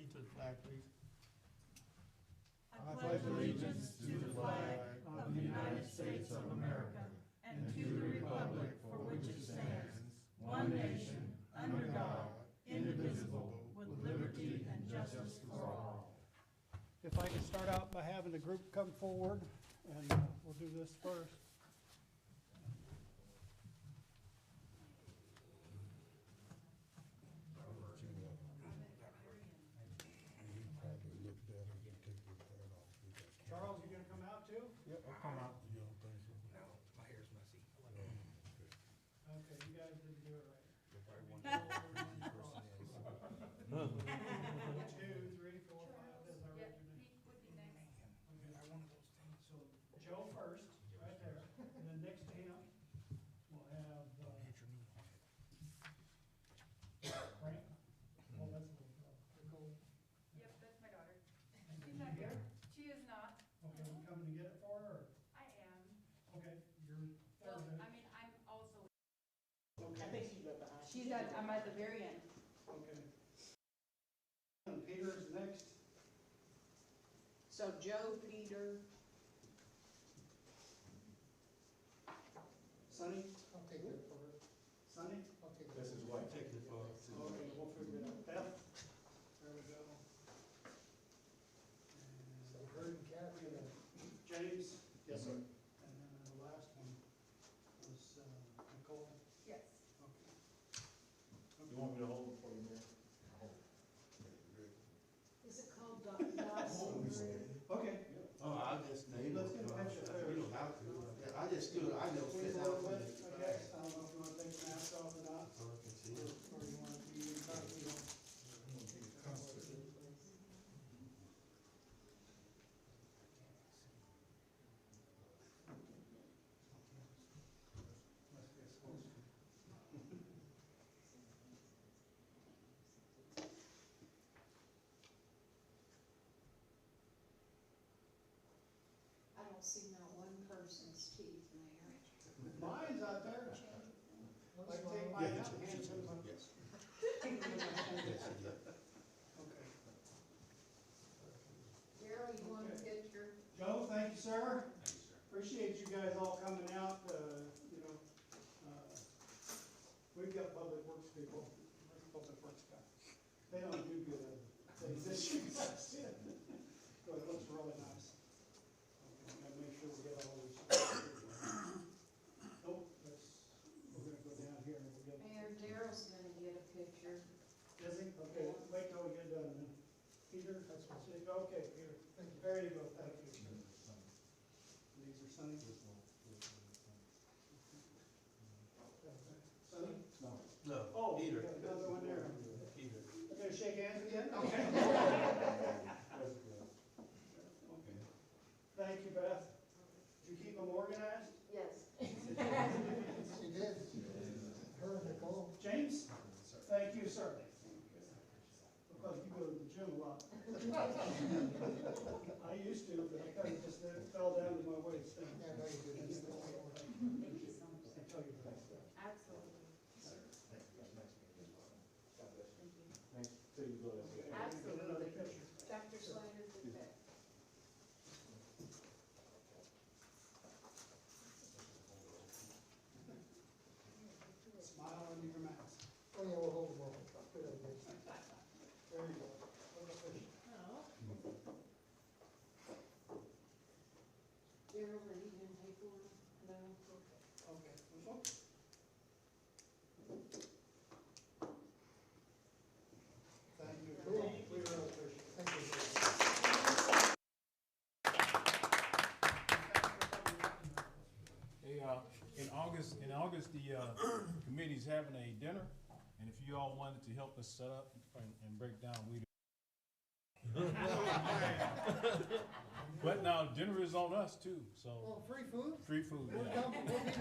allegiance to the flag, please. I pledge allegiance to the flag of the United States of America and to the republic for which it stands, one nation, under God, indivisible, with liberty and justice for all. If I could start out by having the group come forward, and we'll do this first. Charles, you gonna come out too? Yep, I'll come out. You don't think so? No, my hair's messy. Okay, you guys didn't do it right. 2, 3, 4, 5, as I read your name. I one of those things. So Joe first, right there, and then next to him, we'll have, Hit your knee. Frank. Oh, that's a little, Nicole. Yep, that's my daughter. She's not here. She is not. Okay, we coming to get it for her, or, I am. okay, you're Well, third. I mean, I'm also. Okay, She's at, I'm at the very end. okay. And Peter's next. So Joe, Peter, Sonny, I'll take that for her. Sonny? I'll take This is why I take it for. Okay, we'll figure it out. Beth, there we go. So And her and Kathy and then. James, Yes, sir. and then the last one was Nicole. Yes. Okay. You want me to hold it for you, Mayor? is it called Dawson? Okay. Oh, I just, you Let's get a picture there. don't have to. I just do it, I just Please sit hold down for it, the. I guess, I don't know if you want to take the mask off or not, So I can see it. or you want to be in front. I don't see not one person's teeth, Mayor. Mine's out there. I take mine out and hand them up. Yes. Okay. Daryl, you want a picture? Joe, thank you, sir. Thank you, sir. Appreciate you guys all coming out, you know. We've got public works people, public works guys. They don't do good at things that you guys did. But it looks really nice. Okay, gotta make sure we get all these. Nope, we're gonna go down here and we'll get. Mayor, Daryl's gonna get a picture. Is he? Okay, wait till we get done then. Peter, that's what I said. Okay, Peter. There you go, thank you. These are Sonny. Sonny? No. No, Oh, Peter. you got another one there. Peter. We're gonna shake hands again? Okay. Okay. Thank you, Beth. Did you keep them organized? Yes. She did. Her and Nicole. James? Thank you, sir. Look like you go to the gym a lot. I used to, but I kind of just fell down to my waist. Yeah, no, you didn't. Thank you so much. I tell you that. Absolutely. Thanks. So you go ahead. Absolutely. Dr. Snyder did that. Smile under your mask. Oh, yeah, we'll hold them all. Good idea. There you go. Hold the picture. Daryl, are you gonna take one? No? Okay. Wonderful. Thank you. Cool. We really appreciate it. Thank you. Hey, in August, the committee's having a dinner, and if you all wanted to help us set up and break down, we. But now dinner is on us too, so Oh, free food? free food. We'll Yeah. come,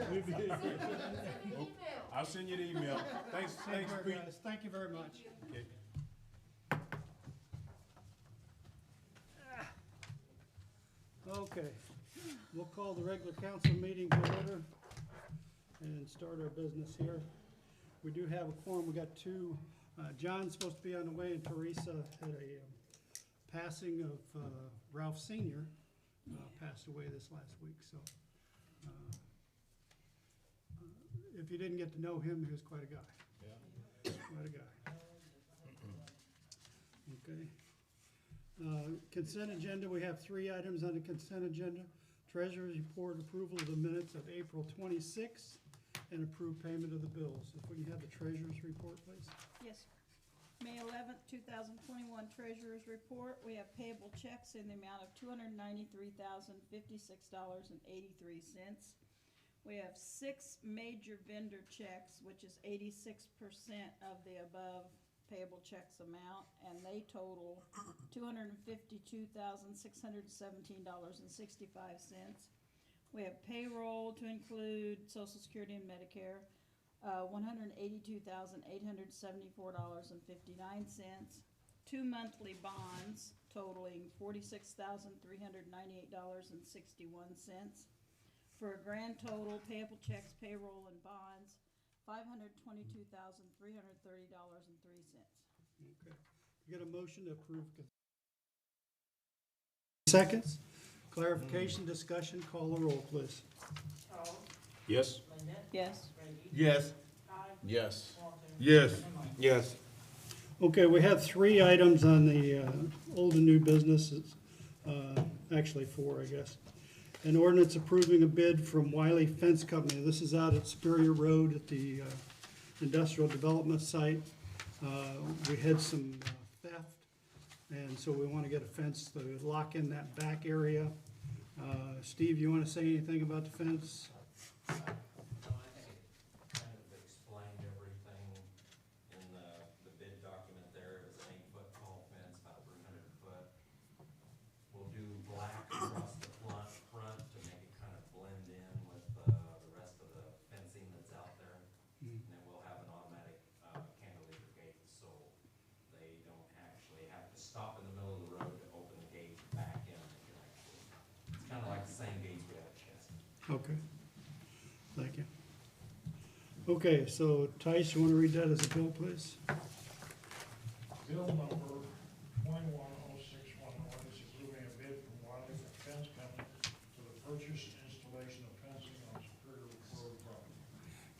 we'll be there. Send me an email. I'll send you the email. Thanks, Pete. Guys, thank you very much. Okay. Okay, we'll call the regular council meeting to order and start our business here. We do have a quorum, we got two, John's supposed to be on the way and Teresa had a passing of Ralph Senior, passed away this last week, so. If you didn't get to know him, he was quite a guy. Yeah. Quite a guy. Okay. Consent agenda, we have 3 items on the consent agenda. Treasurer's report, approval of the minutes of April 26th, and approved payment of the bills. If we can have the treasurer's report, please. Yes, sir. May 11th, 2021 Treasurer's Report. We have payable checks in the amount of $293,056.83. We have 6 major vendor checks, which is 86% of the above payable checks amount, and they total $252,617.65. We have payroll to include Social Security and Medicare, $182,874.59. 2 monthly bonds totaling $46,398.61. For a grand total, payable checks, payroll, and bonds, $522,330.03. Okay. Get a motion to approve. Seconds. Clarification, discussion, call the roll, please. Yes. Yes. Yes. Yes. Yes. Yes. Okay, we have 3 items on the old and new businesses, actually 4, I guess. An ordinance approving a bid from Wiley Fence Company. This is out at Superior Road at the industrial development site. We had some theft, and so we want to get a fence to lock in that back area. Steve, you want to say anything about the fence? No, I think it kind of explained everything in the bid document there. It was an 8-foot tall fence, about 300 foot. We'll do black across the front to make it kind of blend in with the rest of the fencing that's out there. And then we'll have an automatic cantilever gate, so they don't actually have to stop in the middle of the road to open the gate back in. It's kind of like the same gates we have at Chester. Okay, thank you. Okay, so Tice, you want to read that as a bill, please? Bill number 210611 is approving a bid from Wiley Fence Company for the purchase and installation of fencing on Superior Road property.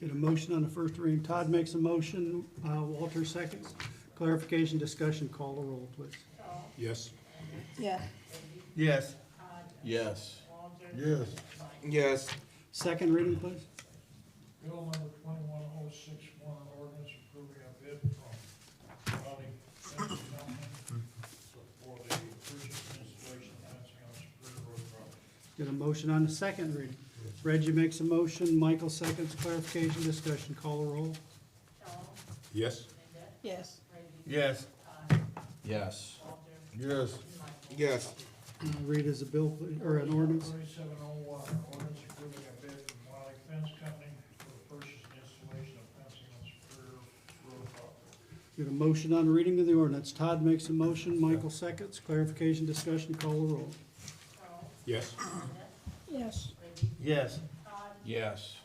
Get a motion on the first reading. Todd makes a motion, Walter seconds. Clarification, discussion, call the roll, please. Yes. Yeah. Yes. Yes. Yes. Yes. Second reading, please. Bill number 210611, ordinance approving a bid from Wiley Fence Company for the purchase and installation of fencing on Superior Road property. Get a motion on the second reading. Reggie makes a motion, Michael seconds. Clarification, discussion, call the roll. Yes. Yes. Yes. Yes. Yes. Yes. Read as a bill, please, or an ordinance. 3701, ordinance approving a bid from Wiley Fence Company for the purchase and installation of fencing on Superior Road property. Get a motion on reading of the ordinance. Todd makes a motion, Michael seconds. Clarification, discussion, call the roll. Yes. Yes. Yes. Yes.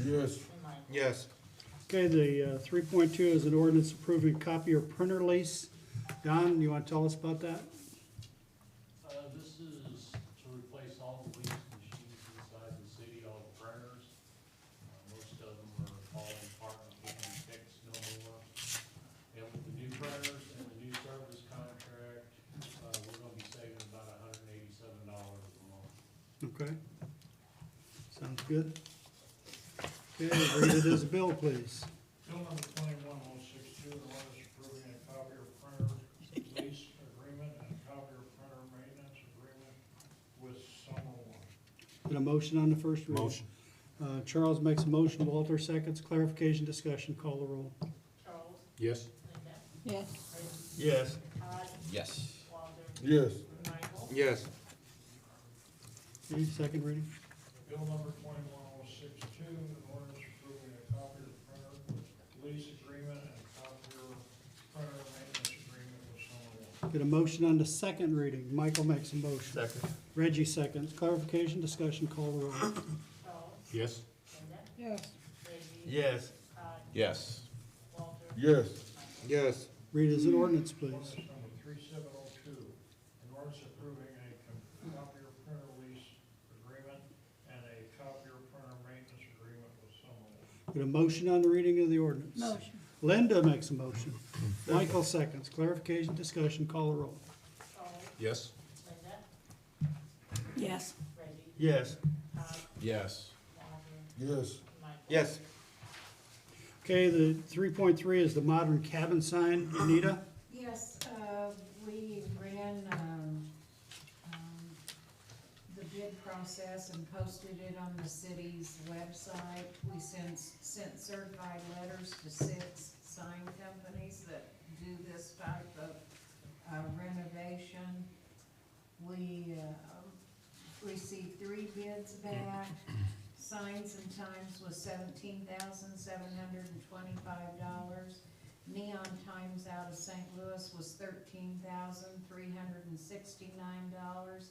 Yes. Yes. Okay, the 3.2 is an ordinance approving copier printer lease. Don, you want to tell us about that? This is to replace all the leased machines inside the city, all the printers. Most of them are falling apart and can't be fixed no more. And with the new printers and the new service contract, we're gonna be saving about $187 a month. Okay. Sounds good. Okay, read it as a bill, please. Bill number 21062, an ordinance approving a copier printer lease agreement and a copier printer maintenance agreement with Summer One. Get a motion on the first reading. Motion. Charles makes a motion, Walter seconds. Clarification, discussion, call the roll. Yes. Yes. Yes. Yes. Yes. Yes. Okay, second reading. Bill number 21062, an ordinance approving a copier printer lease agreement and a copier printer maintenance agreement with Summer One. Get a motion on the second reading. Michael makes a motion. Second. Reggie seconds. Clarification, discussion, call the roll. Yes. Yes. Yes. Yes. Yes. Yes. Read as an ordinance, please. Ordinance number 3702, Get a motion on the reading of the ordinance. Motion. Linda makes a motion. Michael seconds. Clarification, discussion, call the roll. Yes. Yes. Yes. Yes. Yes. Yes. Okay, the 3.3 is the modern cabin sign. Anita? Yes, we ran, the bid process and posted it on the city's website. We sent certified letters to 6 sign companies that do this type of, renovation. We, received 3 bids back. Signs and Times was $17,725. Neon Times out of St. Louis was $13,369.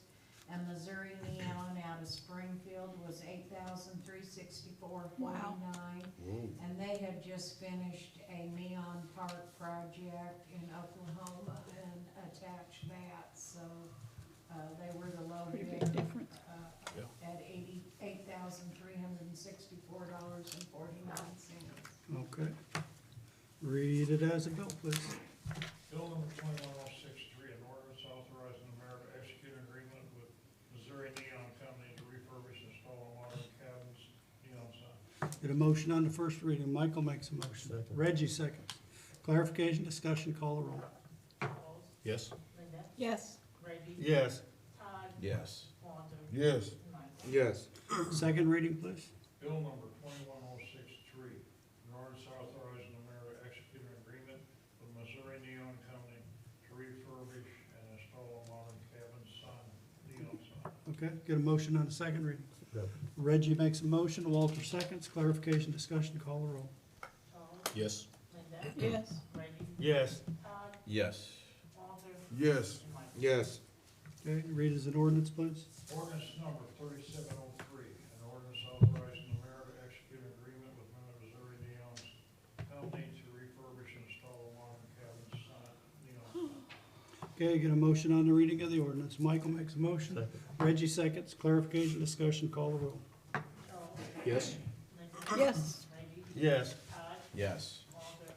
And Missouri Neon out of Springfield was $8,364.49. Wow. And they had just finished a neon park project in Oklahoma and attached that, so, they were the low Pretty bid. big difference. At $88,364.49. Okay. Read it as a bill, please. Bill number 21063, an ordinance authorizing the mayor to execute an agreement with Missouri Neon Company to refurbish and install modern cabins neon sign. Get a motion on the first reading. Michael makes a motion. Second. Reggie seconds. Clarification, discussion, call the roll. Yes. Yes. Yes. Yes. Yes. Yes. Second reading, please. Bill number 21063, an ordinance authorizing the mayor to execute an agreement with Missouri Neon Company to refurbish and install a modern cabin sign, neon sign. Okay, get a motion on the second reading. Reggie makes a motion, Walter seconds. Clarification, discussion, call the roll. Yes. Yes. Yes. Yes. Yes. Yes. Okay, read as an ordinance, please. Ordinance number 3703, an ordinance authorizing the mayor to execute an agreement with Missouri Neon Company to refurbish and install a modern cabin sign, neon sign. Okay, get a motion on the reading of the ordinance. Michael makes a motion. Second. Reggie seconds. Clarification, discussion, call the roll. Yes. Yes. Yes. Yes.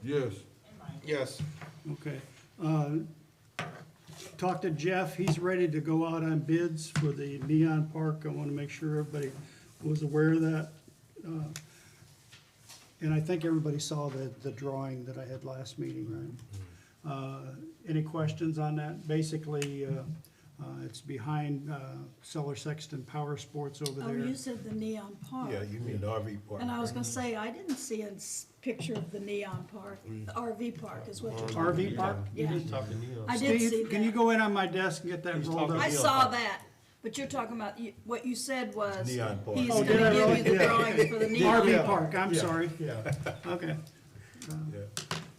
Yes. Yes. Okay. Talked to Jeff. He's ready to go out on bids for the neon park. I want to make sure everybody was aware of that. And I think everybody saw the drawing that I had last meeting, right? Any questions on that? Basically, it's behind Seller Sexton Power Sports over Oh, there. you said the neon park. Yeah, you mean the RV park. And I was gonna say, I didn't see a picture of the neon park, the RV park is what you're talking about. RV park? Yeah. Talking Neon. I did see Steve, can you that. go in on my desk and get that He's rolled talking up? I Neon saw park. that, but you're talking about, what you said was, Neon park. he's Oh, gonna did I give really? you the Yeah. drawings for the neon. RV Yeah. park, I'm Yeah. sorry. Yeah. Okay. Yeah.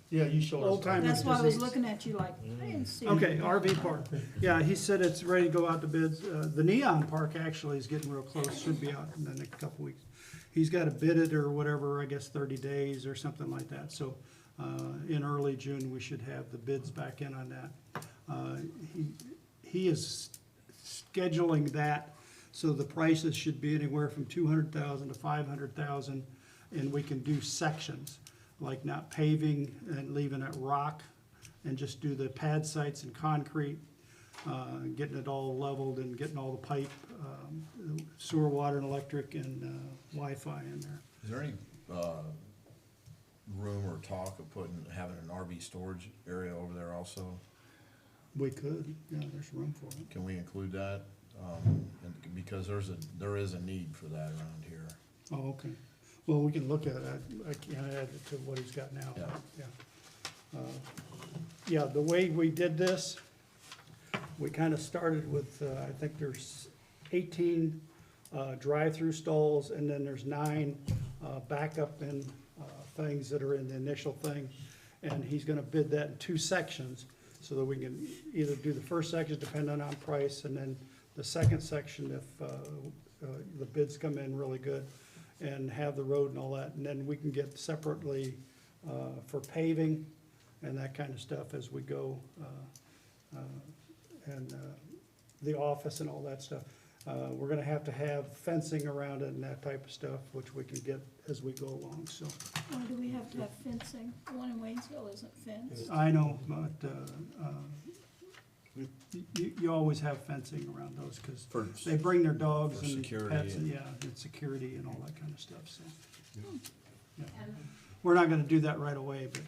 Yeah, you showed us. Old time. That's why I was disease. looking at you like, I didn't see. Okay, RV park. Yeah, he said it's ready to go out to bids. The neon park actually is getting real close, should be out in the next couple weeks. He's got to bid it or whatever, I guess 30 days or something like that. So, in early June, we should have the bids back in on that. He is scheduling that, so the prices should be anywhere from 200,000 to 500,000, and we can do sections, like not paving and leaving it rock, and just do the pad sites and concrete, getting it all leveled and getting all the pipe, sewer, water, and electric, and Wi-Fi in there. Is there any, room or talk of having an RV storage area over there also? We could, yeah, there's room for it. Can we include that? Because there is a need for that around here. Oh, okay. Well, we can look at it. I can't add it to what he's got now. Yeah. Yeah, the way we did this, we kind of started with, I think there's 18 drive-through stalls, and then there's 9 backup and things that are in the initial thing. And he's gonna bid that in 2 sections, so that we can either do the first section depending on price, and then the second section if the bids come in really good, and have the road and all that. And then we can get separately for paving and that kind of stuff as we go, and the office and all that stuff. We're gonna have to have fencing around it and that type of stuff, which we can get as we go along, so. Why do we have to have fencing? The one in Waynesville isn't fenced. I know, but, you always have fencing around those, cause For, they bring their dogs For and security pets, and and- yeah, and security and all that kind of stuff, so. Yeah. And We're not gonna do that right away, but,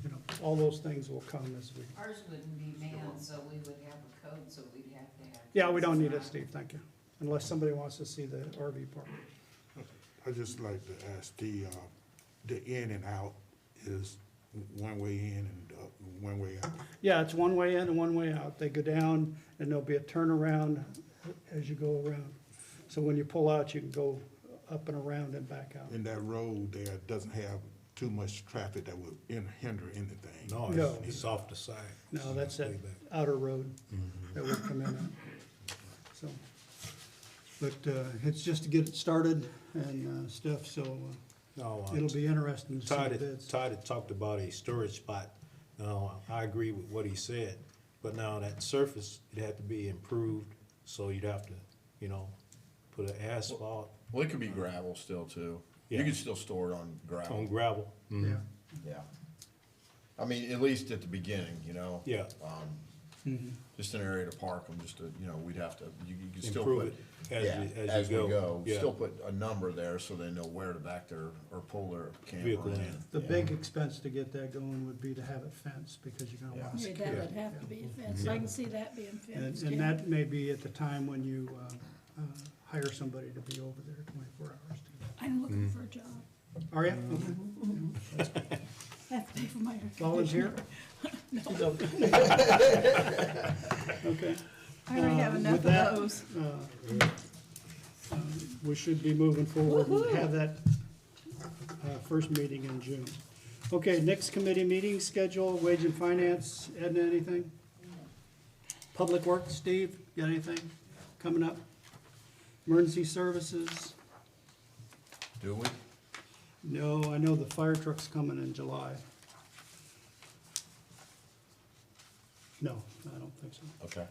you know, all those things will come as we, ours wouldn't be manned, so we would have a code, so we'd have to have. yeah, we don't need it, Steve, thank you, unless somebody wants to see the RV park. I'd just like to ask, the in and out is one way in and one way out? Yeah, it's one way in and one way out. They go down and there'll be a turnaround as you go around. So when you pull out, you can go up and around and back out. And that road there doesn't have too much traffic that would hinder anything? No. It's off the side. No, that's that outer road that would come in on. So, but, it's just to get it started and, stuff, so, No, it'll be interesting to see the bids. Todd had talked about a storage spot. Now, I agree with what he said, but now that surface, it had to be improved, so you'd have to, you know, put an asphalt well, it could be gravel still too. You Yeah. could still store it on on gravel. gravel. Yeah. Yeah. I mean, at least at the beginning, you know? Yeah, Just an area to park them, just to, you know, we'd have to, you could still improve put. it Yeah, as you go. Yeah. Still put a number there so they know where to back their, or pull their camper Vehicle in. in. The Yeah. big expense to get that going would be to have it fenced, because you're gonna want Yeah, security. that would have to be fenced. I can see that being fenced, And yeah. that may be at the time when you, hire somebody to be over there 24 hours. I'm looking for a job. Are you? Okay. I have to pay for my air Volunteer? Okay. I already have enough with of that, those. We should be moving forward and have that, first meeting in June. Okay, next committee meeting schedule, wage and finance, Edna, anything? Public Works, Steve, got anything coming up? Emergency services? Do we? No, I know the fire truck's coming in July. No, I don't think so. Okay.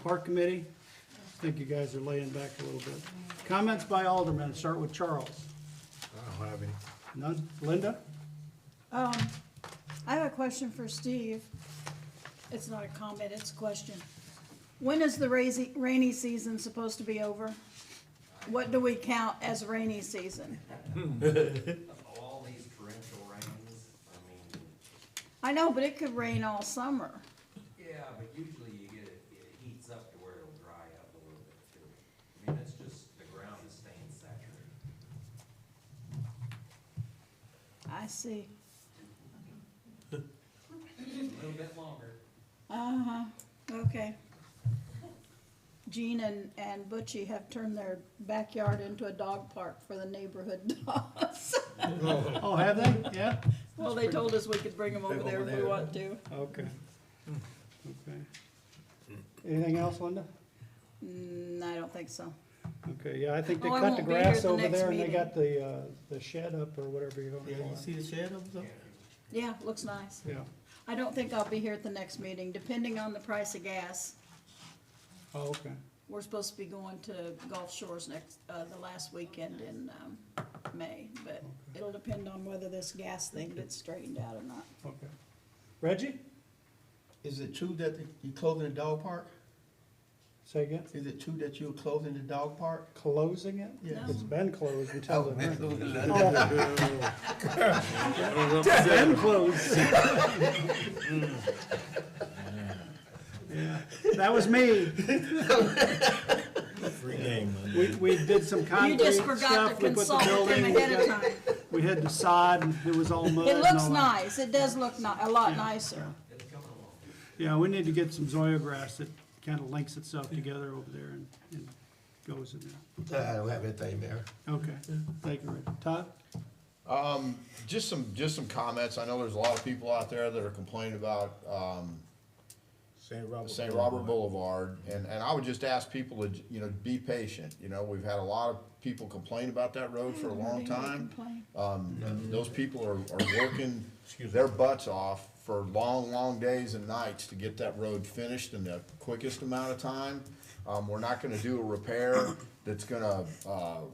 Park committee, I think you guys are laying back a little bit. Comments by aldermen, start with Charles. I don't have any. None? Linda? I have a question for Steve. It's not a comment, it's a question. When is the rainy season supposed to be over? What do we count as rainy season? All these torrential rains, I mean, I know, but it could rain all summer. yeah, but usually you get it heats up to where it'll dry up a little bit too. I mean, it's just, the ground is staying saturated. I see. A little bit longer. Uh-huh, okay. Jean and Butchie have turned their backyard into a dog park for the neighborhood dogs. Oh, have they? Yeah? Well, they told us we could bring them over there if we want to. Okay. Okay. Anything else, Linda? I don't think so. Okay, yeah, I think they Oh, I cut the won't be here grass at the over next there and they meeting. got the shed up or whatever you're gonna call it. the shed over there? Yeah, looks nice. Yeah. I don't think I'll be here at the next meeting, depending on the price of gas. Oh, okay. We're supposed to be going to Gulf Shores the last weekend in, May, but it'll depend on whether this gas thing gets straightened out or not. Okay. Reggie? Is it true that you closing the dog park? Say again? Is it true that you're closing the dog park? Closing it? Yeah. It's been closed until the winter. Oh. It's been closed. Yeah, that was me. Free game, man. We did some You concrete just forgot stuff. to We put the consult with them building. ahead of time. We had the sod and it was all mud. It and looks all that. nice, it does look a lot nicer. Yeah, we need to get some Zoya grass that kind of links itself together over there and goes in there. I don't have anything there. Okay, thank you, Reggie. Todd? Just some comments. I know there's a lot of people out there that are complaining about, St. Robert Boulevard, and I would just ask people to, you know, be patient. You know, we've had a lot of people complain about that road for a long time. Those people are working their butts off for long, long days and nights to get that road finished in the quickest amount of time. We're not gonna do a repair that's gonna,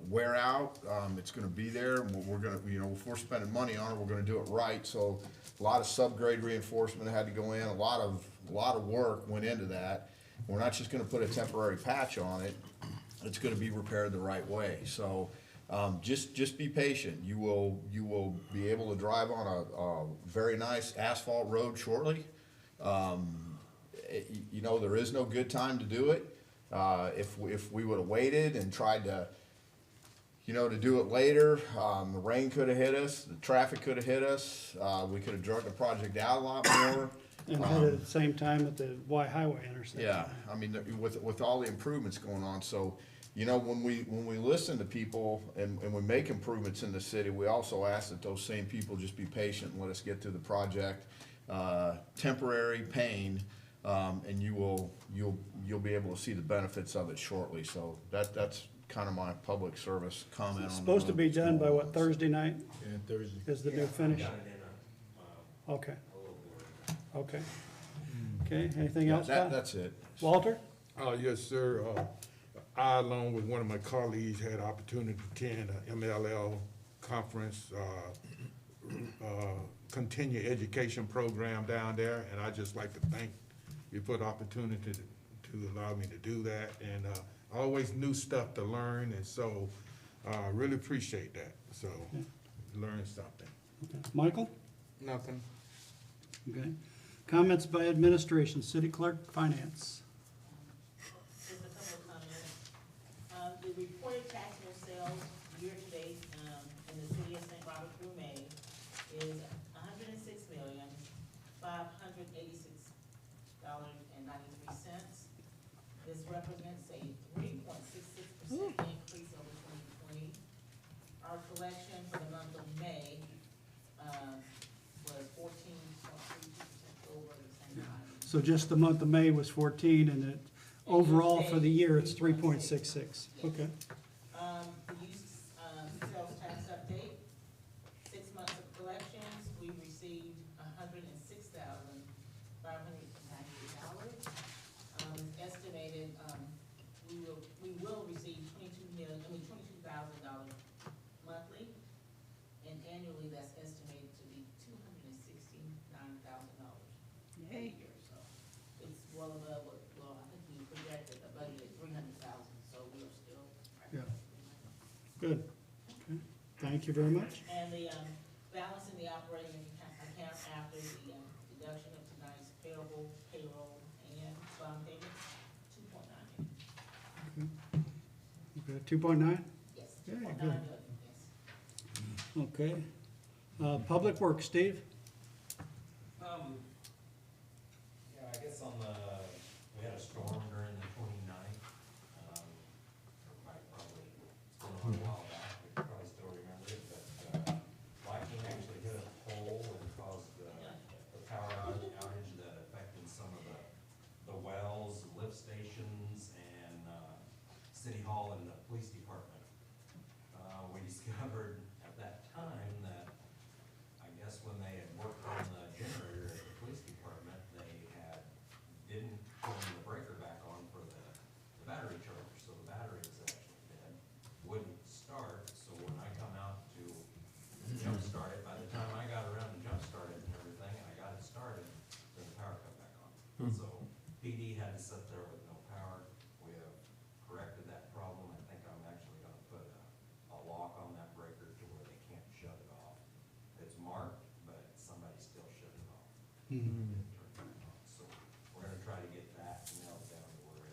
wear out. It's gonna be there, and we're gonna, you know, if we're spending money on it, we're gonna do it right. So a lot of subgrade reinforcement had to go in, a lot of work went into that. We're not just gonna put a temporary patch on it, it's gonna be repaired the right way. So, just be patient. You will be able to drive on a very nice asphalt road shortly. You know, there is no good time to do it. If we would've waited and tried to, you know, to do it later, the rain could've hit us, the traffic could've hit us, we could've drug the project out a lot more. And hit it at the same time at the Y Highway intersection. Yeah, I mean, with all the improvements going on, so, you know, when we listen to people and we make improvements in the city, we also ask that those same people just be patient and let us get through the project. Temporary pain, and you'll be able to see the benefits of it shortly, so that's kind of my public service comment on. It's supposed to be done by what, Thursday night Yeah, Thursday. is the new finish? Got it in Okay, a little blurry. okay. Okay, anything else, Todd? That's it. Walter? Yes, sir. I, along with one of my colleagues, had opportunity to attend a MLL conference, continuing education program down there, and I'd just like to thank you for the opportunity to allow me to do that, and always new stuff to learn, and so really appreciate that. So, learn something. Okay. Michael? Nothing. Okay. Comments by administration, city clerk, finance. Just a couple of comments. The reported taxable sales year-to-date, in the city of St. Robert through May is $106,586.93. This represents a 3.66% increase over 2020. Our collection for the month of May, was 14.32% over the same time. So just the month of May was 14, and it, overall for the year, it's 3.66. Okay. The use, sales tax update, 6 months of collections, we received $106,598. It's estimated, we will receive $22,000 monthly, and annually that's estimated to be $269,000 a year, so it's well above what, well, I think we projected a budget at $300,000, so we are still. Yeah. Good. Okay. Thank you very much. And the, balance in the operating account after the, deduction of tonight's payable, payroll, and bond payment, 2.9 million. Okay, 2.9? Yes, Yeah, 2.9 good. million, yes. Okay. Public Works, Steve? Yeah, I guess on the, we had a storm during the 29th. Everybody probably, it's been a little while back, we probably still remember it, but, lightning actually hit a pole and caused the power outage that affected some of the wells, lift stations, and, City Hall and the police department. We discovered at that time that, I guess when they had worked on the generator at the police department, they didn't turn the breaker back on for the battery charger, so the battery was actually dead, wouldn't start, so when I come out to jump start it, by the time I got around to jump start it and everything, and I got it started, then the power cut back on. So PD had to sit there with no power. We have corrected that problem. I think I'm actually gonna put a lock on that breaker to where they can't shut it off. It's marked, but somebody still shut it off. So we're gonna try to get that nailed down to where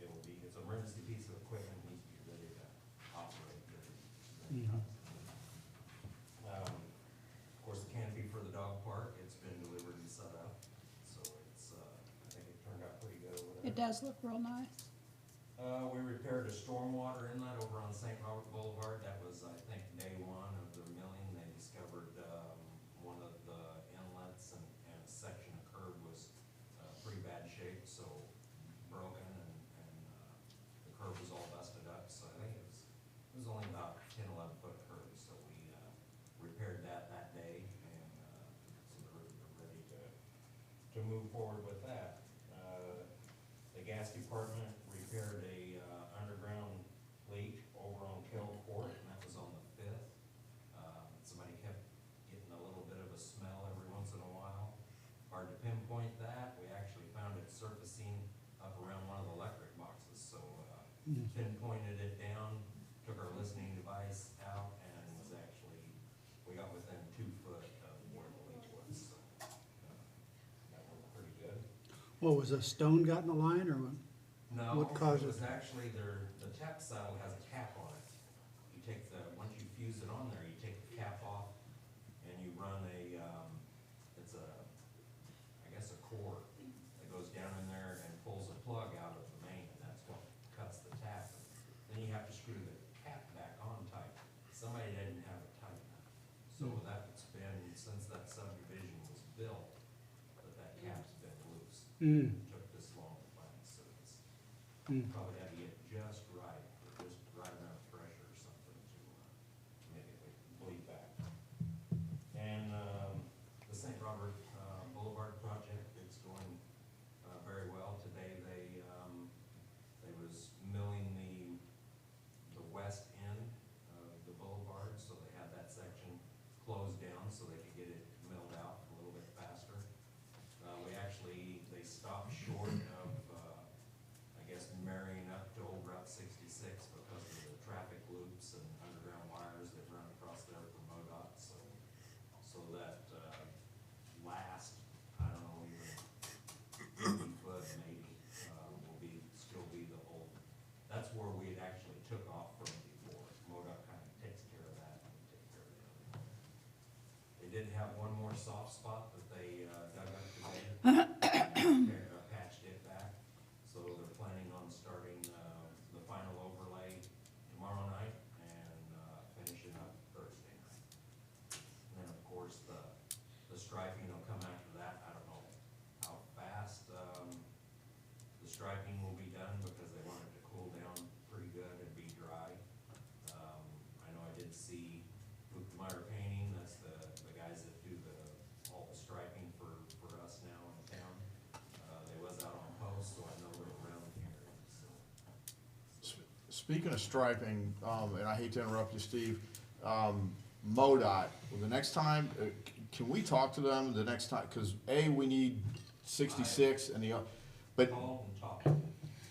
it'll be, it's an emergency piece of equipment, needs to be ready to operate during times. Of course, the canopy for the dog park, it's been delivered and set up, so it's, I think it turned out pretty good over there. It does look real nice. We repaired a stormwater inlet over on St. Robert Boulevard. That was, I think, day one of the milling. They discovered, one of the inlets and a section of curb was, pretty bad shape, so broken, and the curb was all busted up. So I think it was only about 10, 11 foot curb, so we, repaired that day, and, so we're ready to move forward with that. The gas department repaired pinpointed it down, took our listening device out, and was actually, we got within 2 foot of where the leak was, so, that worked pretty good. What, was a stone got in the line, or what? No, What caused it it? was actually the tap saddle has a cap on it. You take once you fuse it on there, you take the cap off and you run it's I guess a cord that goes down in there and pulls a plug out of the main, and that's what cuts the tap. Then you have to screw the cap back on tight. Somebody didn't have it tight enough. So that's been, since that subdivision was built, that cap's been loose. Took this long to find, so it's probably had to get just right, or just right enough pressure or something to make it bleed back. And, the St. Robert, Boulevard project, it's going, very well. Today, they was milling the west end of the boulevard, so they had that section closed down so they could get it milled out a little bit faster. They stopped short of, I guess, marrying up to old Route 66 because of the traffic loops and underground wires that run across there from MoDOT, so that, last, I don't know, even 50 foot maybe, still be the old, that's where we had actually took off from before. MoDOT kind of takes care of that, and we take care of the other one. They did have one more soft spot that they, dug up today. Patched it back, so they're planning on starting, the final overlay tomorrow night and, finishing up Thursday night. And then, of course, the striping will come after that. I don't know how fast, the striping will be done because they want it to cool down pretty good and be dry. I know I did see Meyer Painting, that's the guys that do all the striping for us now in town. They was out on post, so I know they're around here, so. Speaking of striping, and I hate to interrupt you, Steve, MoDOT, well, the next time, can we talk to them the next time? Cause we need 66 and but Call and talk.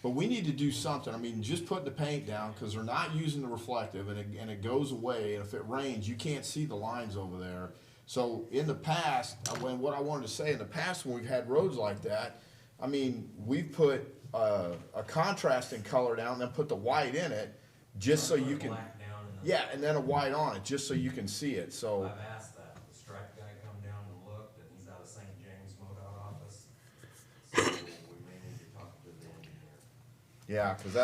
But we need to do something. I mean, just putting the paint down, because they're not using the reflective, and it goes away, and if it rains, you can't see the lines over there. So in the past, what I wanted to say, in the past when we've had roads like that, I mean, we've put a contrasting color down, then put the white in it, just so you can, Black down and then. yeah, and then a white on it, just so you can see it, so. I've asked that. The stripe guy come down and looked, and he's out of St. James MoDOT office. So we may need to talk to the engineer. Yeah, cause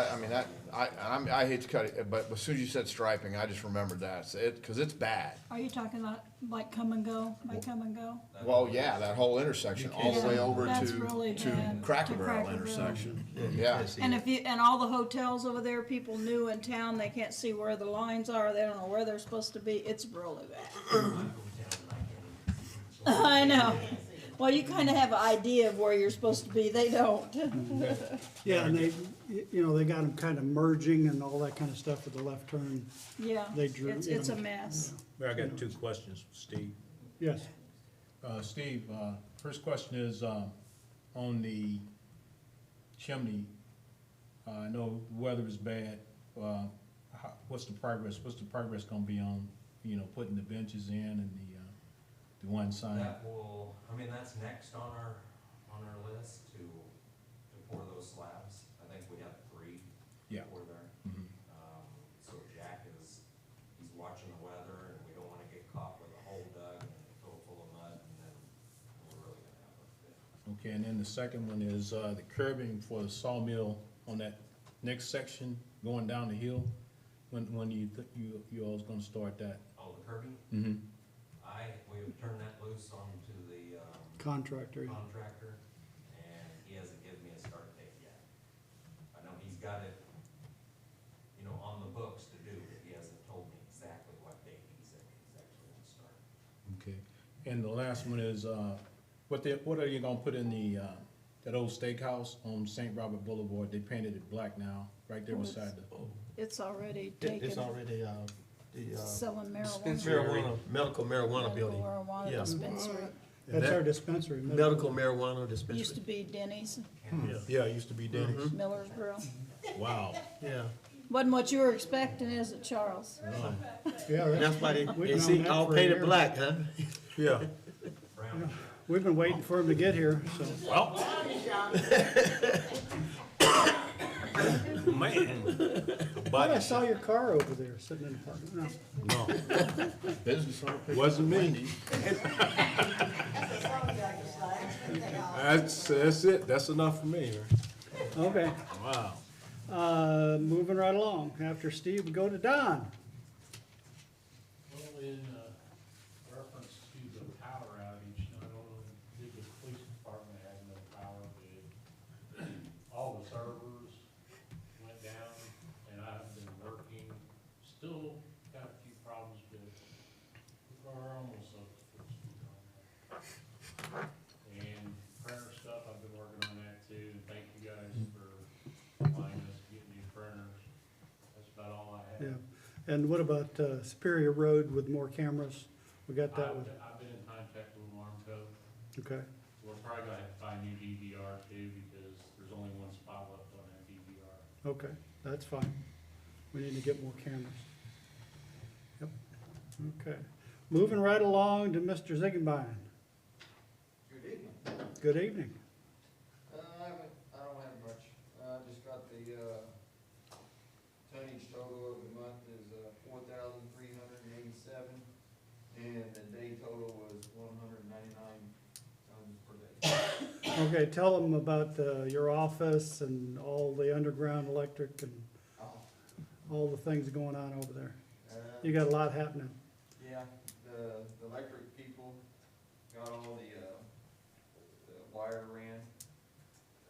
I hate to cut it, but as soon as you said striping, I just remembered that, cause it's bad. Are you talking about like come and go, by come and go? Well, yeah, that whole intersection, all the way over That's really to bad. Cracker To Barrel Cracker Barrel. intersection, yeah. And all the hotels over there, people new in town, they can't see where the lines are, they don't know where they're supposed to be, it's really bad. I'm from town and I can't even see. I know. Well, you kinda have an idea of where you're supposed to be, they don't. Yeah, and they, they got them kind of merging and all that kind of stuff with the left turn. Yeah, They drew, it's a mess. Well, I got 2 questions, Steve. Yes, Steve, first question is, on the chimney, I know the weather is bad, what's the progress gonna be on, putting the benches in and the one side? That's next on our list to pour those slabs. I think we have 3 Yeah. pour there. Mhm. So Jack he's watching the weather, and we don't wanna get caught with a hole dug and full of mud, and then we're really gonna have a fit. Okay, and then the second one is, the curbing for the sawmill on that next section going down the hill. When do you all's gonna start that? Oh, the curbing? Mm-hmm. We have turned that loose onto the, contractor. contractor, and he hasn't given me a start date yet. I know he's got it, on the books to do, but he hasn't told me exactly what date he's actually gonna start. Okay, and the last one is, what are you gonna put in that old steakhouse on St. Robert Boulevard? They painted it black now, right there beside the. It's already It's taken, already, selling marijuana. dispensary, medical marijuana building. Marijuana Yeah. dispensary. That's our dispensary. Medical marijuana Used to dispensary. be Denny's, Yeah, it used to be Denny's. Miller's Grill. Wow. Yeah. Wasn't what you were expecting, is it, Charles? No. Yeah, That's why we've they known see that all for a painted year. black, huh? Yeah. Brown. We've been waiting for him to get here, so. Well. Man. But I saw your car over there sitting in the parking lot. No, Business owner picking wasn't up me. Wendy's. That's it. That's enough for me. Okay, Wow. moving right along. After Steve, we go to Don. Well, in reference to the power outage, not only did the police department have no power, but all the servers went down, and I've been working, still got a few problems, but we're almost up to full speed on that. And printer stuff, I've been working on that too, and thank you guys for allowing us to get new printers. That's about all I have. Yeah. And what about Superior Road with more cameras? We got that one, I've been in contact with Alarmco. okay. We're probably gonna have to buy new DVR too, because there's only one spot left on that DVR. Okay, that's fine. We need to get more cameras. Yep, okay. Moving right along to Mr. Ziegenbein. Good evening. Good evening. I don't have much. I just got the, tonnage total of the month is, 4,387, and the day total was 199 tons per day. Okay, tell them about your office and all the underground electric and all the things going on over there. You got a lot happening. Yeah, the electric people got all the wire ran,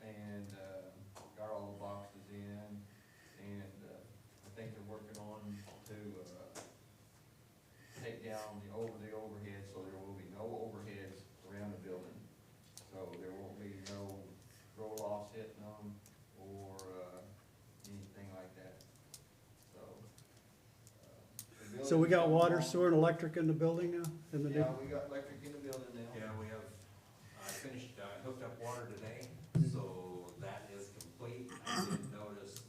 and, got all the boxes in, and, I think they're working on to, take down the overhead, so there will be no overheads around the building. So there won't be no roll-offs hitting them, or, anything like that, so. So we got water, sewer, and electric in the building now? In the new? Yeah, we got electric in the building now. Yeah, we have, I finished, hooked up water today, so that is complete. I did notice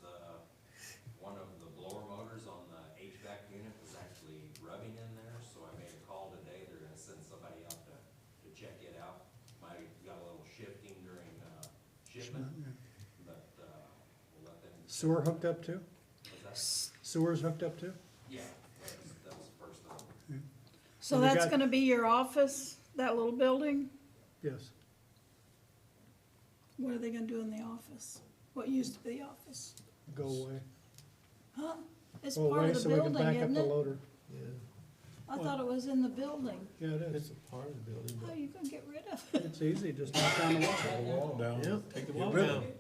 one of the blower motors on the HVAC unit was actually rubbing in there, so I made a call today. They're gonna send somebody out to check it out. Might got a little shifting during, shipment, but, we'll let them. Sewer hooked up too? Was that? Sewer's hooked up too? Yeah, that was the first one. So And we that's got- gonna be your office, that little building? Yes. What are they gonna do in the office? What used to be the office? Go away. Huh? It's Go part away of the so we can building, back up isn't the it? loader. Yeah. I thought it was in the building. Yeah, it It's is. a part of the building, How but. are you gonna get rid of it? It's easy, just knock down the wall. Take the wall down. Yep, take the Get wall rid of down. it.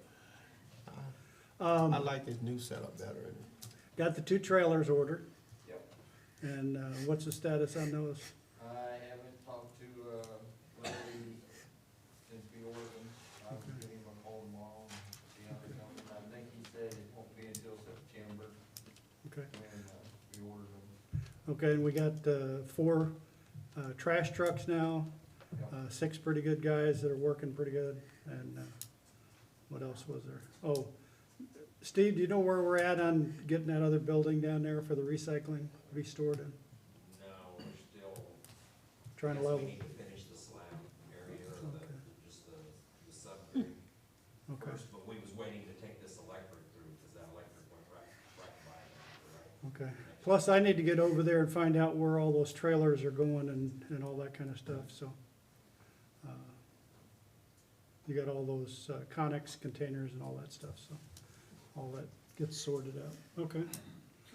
I like this new setup better. Got the 2 trailers ordered, Yep. and what's the status on those? I haven't talked to, Larry since we ordered them. I will give him a call tomorrow and see how they're going. I think he said it won't be until September Okay. when, we ordered them. Okay, and we got 4 trash trucks now, Yep. 6 pretty good guys that are working pretty good, and what else was there? Oh, Steve, do you know where we're at on getting that other building down there for the recycling to be stored in? No, we're still. Trying to Guess level? We need to finish the slab area, or Okay. just the subgrade Okay, first, but we was waiting to take this electric through, because that electric went right by it, right? okay. Plus, I need to get over there and find out where all those trailers are going and all that kind of stuff, so. You got all those Connex containers and all that stuff, so all that gets sorted out. Okay,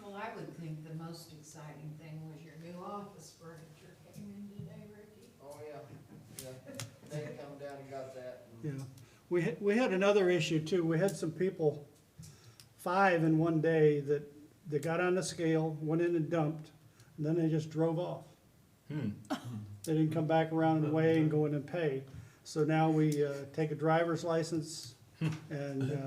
Well, I would think the most exciting thing was your new office furniture came in today, Ricky. Oh, yeah, yeah. They come down and got that. yeah. We had another issue too. We had some people, 5 in one day, that they got on the scale, went in and dumped, and then they just drove off. They didn't come back around and weigh and go in and pay. So now we take a driver's license and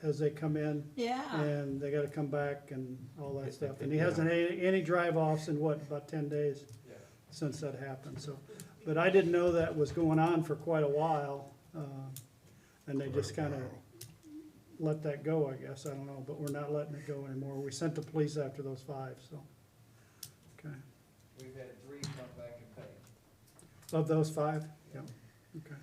as they come in, Yeah, and they gotta come back and all that stuff. And he hasn't had any drive-offs in what, about 10 days Yeah. since that happened, so. But I didn't know that was going on for quite a while, and they just kinda let that go, I guess, I don't know, but we're not letting it go anymore. We sent the police after those 5, so, okay. We've had 3 come back and pay. Of those 5? Yeah, okay.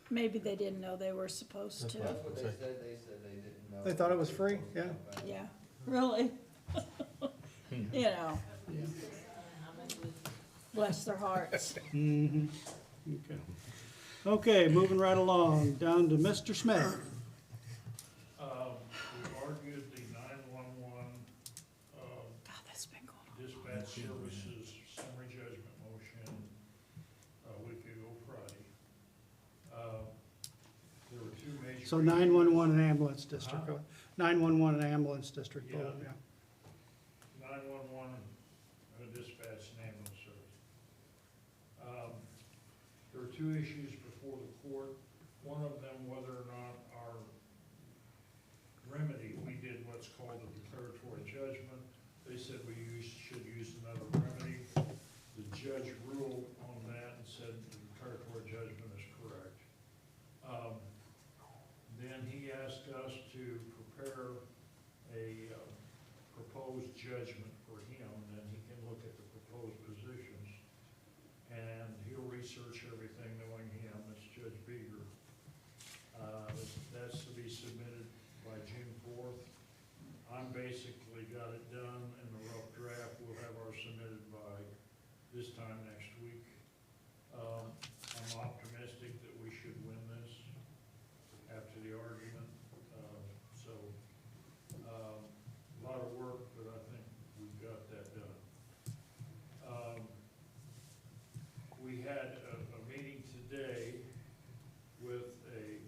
Maybe they didn't know they were supposed to. That's what they said they didn't know. They thought it was free, They were yeah. supposed to come back. Yeah, really? You know, bless their hearts. Mm-hmm, okay. Okay, moving right along, down to Mr. Smith. We argued the 911, God, that's been going on. dispatch services summary judgment motion a week ago Friday. There were 2 major. So 911 and ambulance district, 911 and ambulance district, Yeah. both, yeah. 911, dispatch and ambulance service. There were 2 issues before the court. One of them, whether or not our remedy, we did what's called a declaratory judgment. They said should use another remedy. The judge ruled on that and said the declaratory judgment is correct. Then he asked us to prepare a proposed judgment for him, then he can look at the proposed positions, and he'll research everything knowing him, it's Judge Beeger. That's to be submitted by June 4th. I'm basically got it done in the rough draft, we'll have ours submitted by this time next week. I'm optimistic that we should win this after the argument, a lot of work, but I think we've got that done. We had a meeting today with a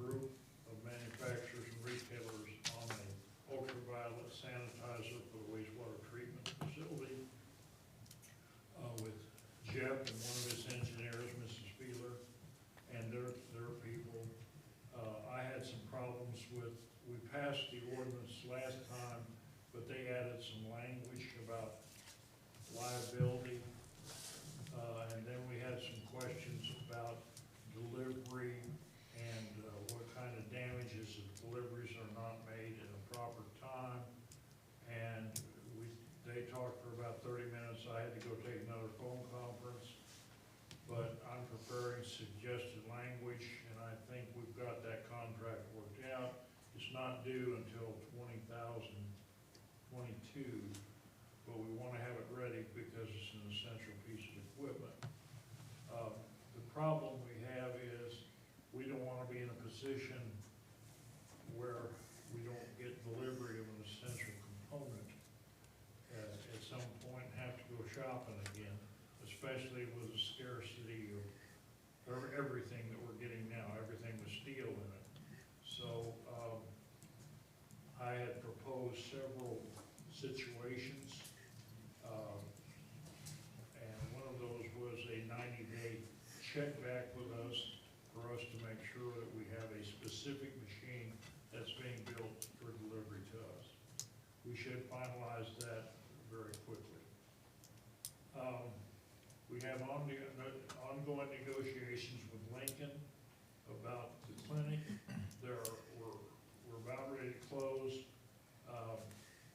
group of manufacturers and retailers on a ultraviolet sanitizer for the wastewater treatment facility, with Jeff and one of his engineers, Mrs. Feeler, and their people. I had some problems with, we passed the ordinance last time, but they added some language about liability. And then we had some questions about delivery and what kind of damages if deliveries are not made in a proper time. And they talked for about 30 minutes. I had to go take another phone conference. But I'm preparing suggested language, and I think we've got that contract worked out. It's not due until 2022, but we want to have it ready because it's an essential piece of equipment. The problem we have is we don't want to be in a position where we don't get delivery of an essential component at some point and have to go shopping again, especially with the scarcity of everything that we're getting now, everything with steel in it. So I had proposed several situations, and one of those was a 90-day check back with us for us to make sure that we have a specific machine that's being built for delivery to us. We should finalize that very quickly. We have ongoing negotiations with Lincoln about the clinic. We're about ready to close.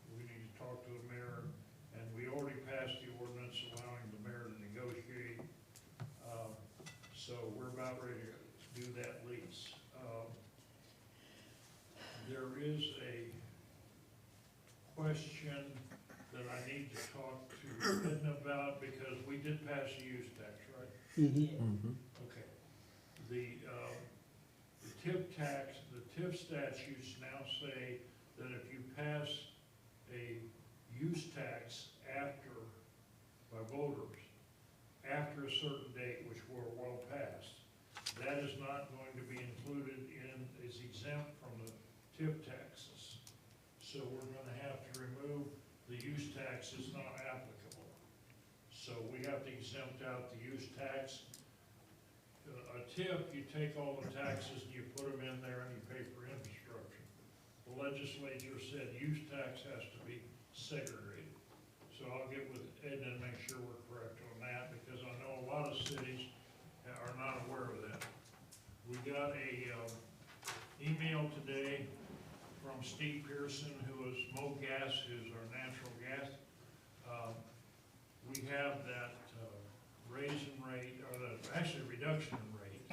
We need to talk to the mayor, and we already passed the ordinance allowing the mayor to negotiate. So we're about ready to do that lease. There is a question that I need to talk to Ed about, because we did pass a use tax, right? Mm-hmm. Okay. The TIF tax, the TIF statutes now say that if you pass a use tax by voters, after a certain date, which we're well past, that is not going to be included is exempt from the TIF taxes. So we're gonna have to remove the use tax is not applicable. So we have to exempt out the use tax. A TIF, you take all the taxes and you put them in there and you pay for infrastructure. The legislature said use tax has to be segregated. So I'll get with Ed and make sure we're correct on that, because I know a lot of cities are not aware of that. We got a email today from Steve Pearson, who is MoGas, who's our natural gas. We have that raise in rate, or actually reduction in rate,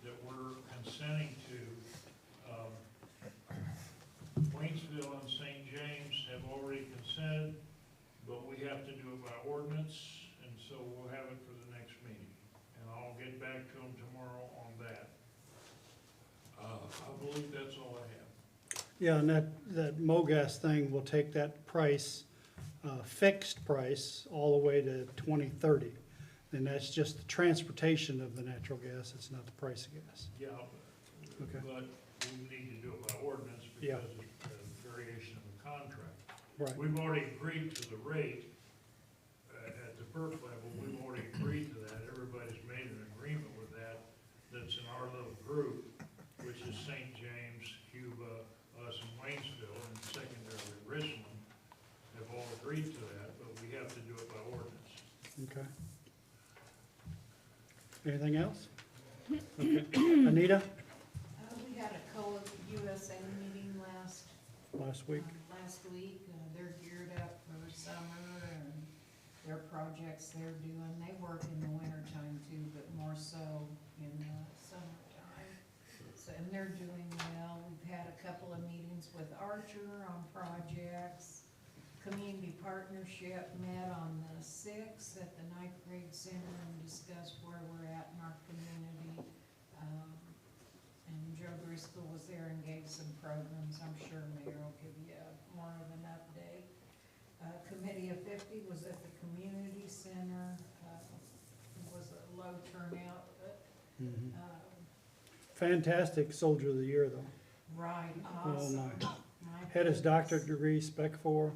that we're consenting to. Waynesville and St. James have already consented, but we have to do it by ordinance, and so we'll have it for the next meeting. And I'll get back to them tomorrow on that. I believe that's all I have. Yeah, and that MoGas thing will take that price, fixed price, all the way to 2030. And that's just the transportation of the natural gas, it's not the price of gas. Yeah, Okay. but we need to do it by ordinance Yeah. because of the variation of the contract. Right, We've already agreed to the rate at the FERC level, we've already agreed to that, everybody's made an agreement with that, that's in our little group, which is St. James, Cuba, us and Waynesville, and secondarily Richmond, have all agreed to that, but we have to do it by ordinance. okay. Anything else? Okay. Anita, We had a COA USA meeting last week? last week. They're geared up for summer and their projects they're doing. They work in the wintertime too, but more so in the summertime. So, and they're doing well. We've had a couple of meetings with Archer on projects. Community Partnership met on the 6th at the ninth grade center and discussed where we're at in our community. And Joe Driscoll was there and gave some programs. I'm sure Mayor will give you more of an update. Committee of 50 was at the community center. It was a low turnout, but, Fantastic Soldier of the Year, though. right, Oh, awesome. my. My Had his goodness. doctorate degree, Spec 4.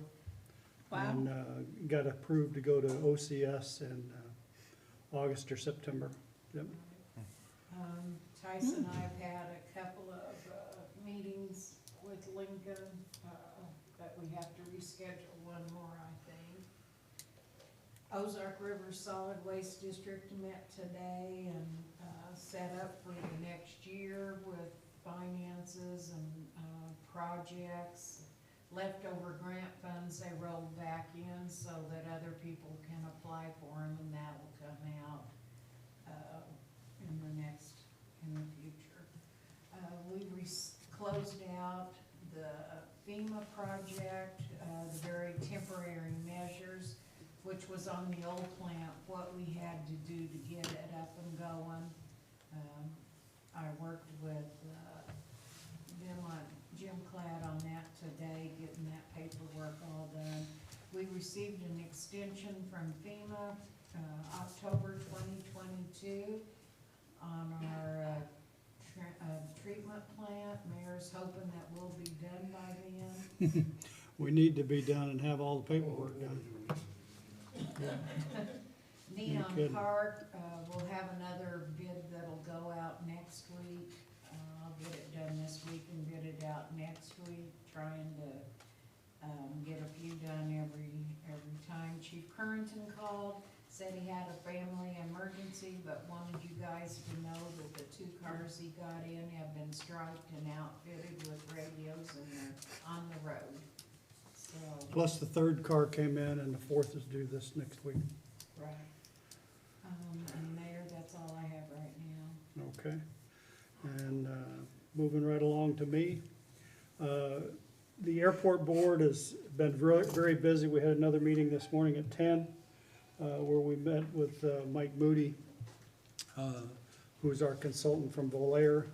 Wow. And got approved to go to OCS in August or September. Yep. Tyson and I have had a couple of meetings with Lincoln, but we have to reschedule one more, I think. Ozark River Solid Waste District met today and set up for the next year with finances and projects. Leftover grant funds they rolled back in so that other people can apply for them, and that will come out in the future. We closed out the FEMA project, the very temporary measures, which was on the old plant, what we had to do to get it up and going. I worked with Jim Cladd on that today, getting that paperwork all done. We received an extension from FEMA, October 2022 on our treatment plant. Mayor's hoping that we'll be done by then. We need to be done and have all the paperwork done. Neon kidding. Park, we'll have another bid that'll go out next week. I'll get it done this week and get it out next week, trying to get a few done every time. Chief Currington called, said he had a family emergency, but wanted you guys to know that the 2 cars he got in have been striped and outfitted with radios and they're on the road. So, Plus the 3rd car came in and the 4th is due this next week. right. And Mayor, that's all I have right now. Okay. And moving right along to me. The airport board has been very busy. We had another meeting this morning at 10 where we met with Mike Moody, who's our consultant from Volair.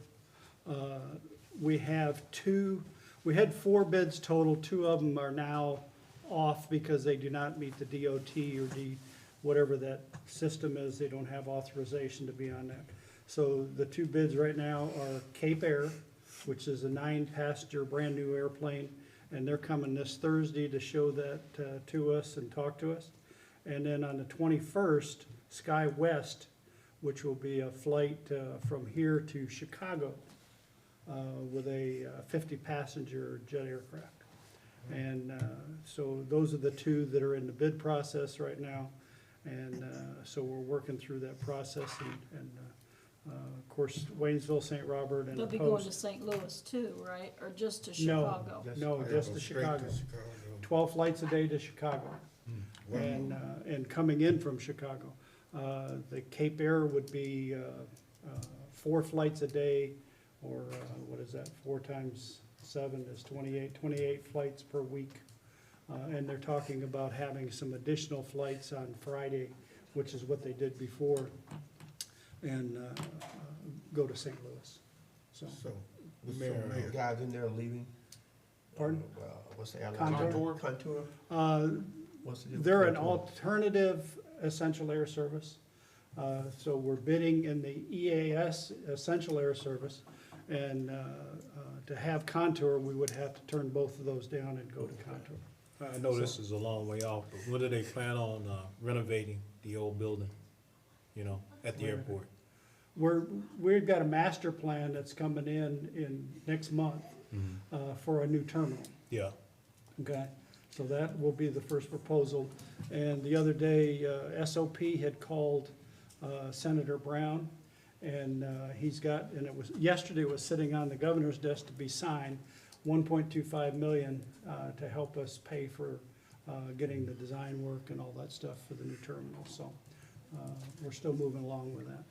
We had 4 bids total. 2 of them are now off because they do not meet the DOT or whatever that system is. They don't have authorization to be on that. So the 2 bids right now are Cape Air, which is a 9-passenger brand new airplane, and they're coming this Thursday to show that to us and talk to us. And then on the 21st, Sky West, which will be a flight from here to Chicago with a 50-passenger jet aircraft. And so those are the 2 that are in the bid process right now. And so we're working through that process and Of course, Waynesville, St. Robert, and They'll the be going to Post. St. Louis too, right? Or just to No, Chicago? no, I just go to straight Chicago. 12 flights a day to Chicago. Wow. And coming in from Chicago. The Cape Air would be 4 flights a day, or what is that, 4 times 7 is 28 flights per week. And they're talking about having some additional flights on Friday, which is what they did before, and go to St. Louis. So, So, the So mayor, the guys in there leaving? pardon? What's the airline? Contour? Contour? What's the difference? They're an Contour? alternative essential air service. So we're bidding in the EAS, Essential Air Service, and to have Contour, we would have to turn both of those down and go to Contour. I know this is a long way off, but when do they plan on renovating the old building, you know, at the airport? We've got a master plan that's coming in next month for a new terminal. Yeah, Okay, so that will be the first proposal. And the other day, SOP had called Senator Brown, and he's got, and yesterday it was sitting on the governor's desk to be signed, 1.25 million to help us pay for getting the design work and all that stuff for the new terminal. So we're still moving along with that.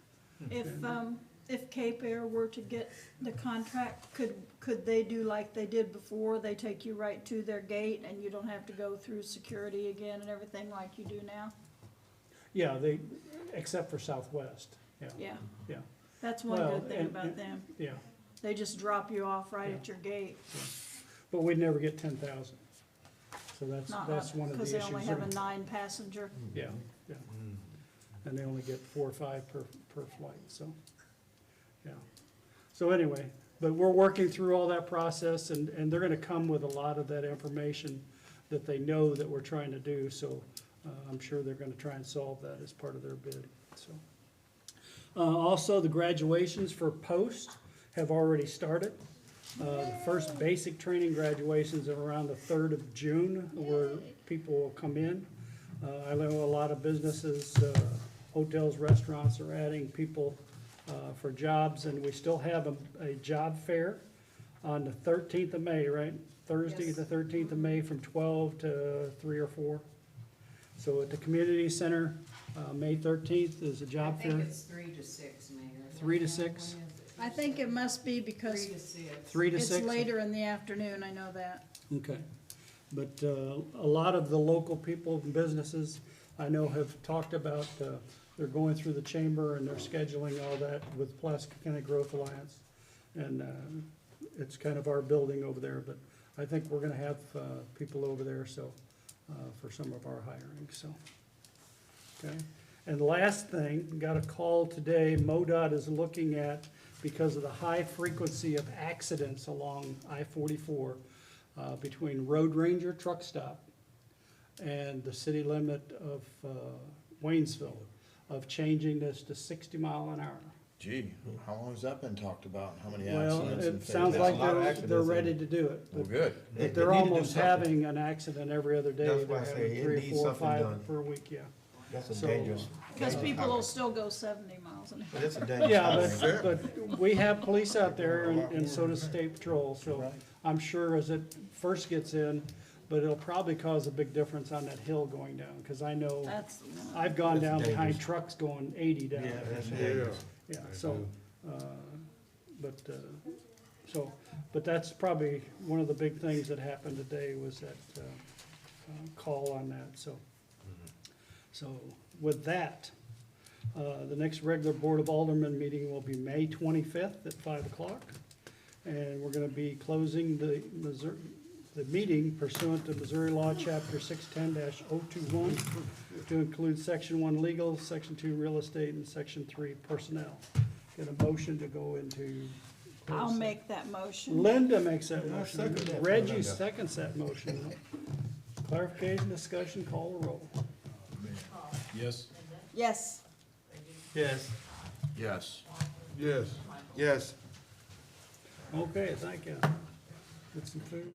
If Cape Air were to get the contract, could they do like they did before? They take you right to their gate and you don't have to go through security again and everything like you do now? Yeah, except for Southwest, yeah, Yeah, yeah, that's one Well, good thing about them. yeah. They just drop you off right Yeah. at your gate. But we'd never get 10,000. So that's one of the issues. Because they only have a 9-passenger. Yeah, yeah. And they only get 4 or 5 per flight, so, yeah. So anyway, but we're working through all that process, and they're gonna come with a lot of that information that they know that we're trying to do, so I'm sure they're gonna try and solve that as part of their bid, so. Also, the graduations for Post have already started. The first basic training graduations are around the 3rd of June, where people will come in. I know a lot of businesses, hotels, restaurants are adding people for jobs, and we still have a job fair on the 13th of May, right? Thursday, Yes. the 13th of May, from 12 to 3 or 4. So at the community center, May 13th is a I job fair. think it's 3 to 6, Mayor. 3 to 6? I think it must be because 3 to 6. 3 to 6? it's later in the afternoon, I know that. Okay, but a lot of the local people and businesses I know have talked about, they're going through the chamber and they're scheduling all that with Pulaski County Growth Alliance. And it's kind of our building over there, but I think we're gonna have people over there, so, for some of our hiring, so. Okay, and last thing, got a call today, MoDOT is looking at, because of the high frequency of accidents along I-44, between Road Ranger Truck Stop and the city limit of Waynesville, of changing this to 60 mile an hour. Gee, how long has that been talked about? How many Well, accidents? and it sounds like There's a lot of they're accidents ready in- to do it. Well, good. They But they're need to do almost something. having an accident every other day. That's why I They're say having it 3 or needs 4 or something 5 done. per week, yeah. That's a So- dangerous. Because people will still go 70 miles an hour. That's a dangerous. Yeah, highway. but we have police out there, and so does State Patrol, so Right. I'm sure as it first gets in, but it'll probably cause a big difference on that hill going down, because I know That's, I've gone That's down behind dangerous. trucks going 80 down. Yeah, that's Yeah. dangerous. Yeah, so, but that's probably one of the big things that happened today was that, call on that, so. So with that, the next regular Board of Aldermen meeting will be May 25th at 5 o'clock. And we're gonna be closing the meeting pursuant to Missouri Law, Chapter 610-021, to include Section 1 legal, Section 2 real estate, and Section 3 personnel. Get a motion to go into. I'll make that motion. Linda makes that Yeah, I motion. second that. Reggie Linda. seconds that motion. Clarification, discussion, call the roll. yes? Yes. Yes. Yes. yes, yes. Okay, thank you. Get some food.